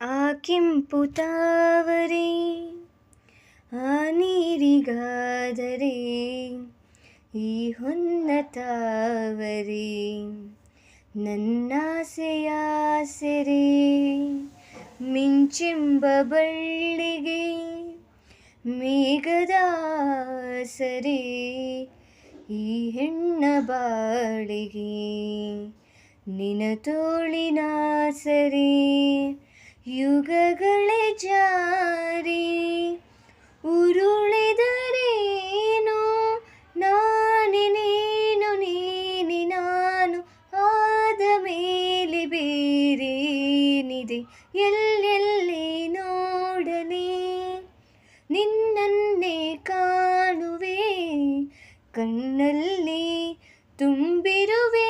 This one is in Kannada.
ಆ ಕೆಂಪು ತಾವರೆ ಆ ನೀರಿಗಾದರೆ ಈ ಹೊನ್ನ ತಾವರೆ ನನ್ನಾಸೆಯ ಸೆರೆ ಮಿಂಚೆಂಬ ಬಳ್ಳಿಗೆ ಮೇಘದ ಸರೆ ಈ ಹೆಣ್ಣ ಬಾಳಿಗೆ ನಿನ ತೋಳಿನ ಸರೆ ಯುಗಗಳೇ ಜಾರಿ ಉರುಳಿದರೇನು ನಾನೇ ನೀನು ನೀನೆ ನಾನು ಆದ ಮೇಲೆ ಬೇರೇನಿದೆ ಎಲ್ಲೆಲ್ಲಿ ನೋಡಲಿ ನಿನ್ನನ್ನೇ ಕಾಣುವೆ ಕಣ್ಣಲ್ಲಿ ತುಂಬಿರುವೆ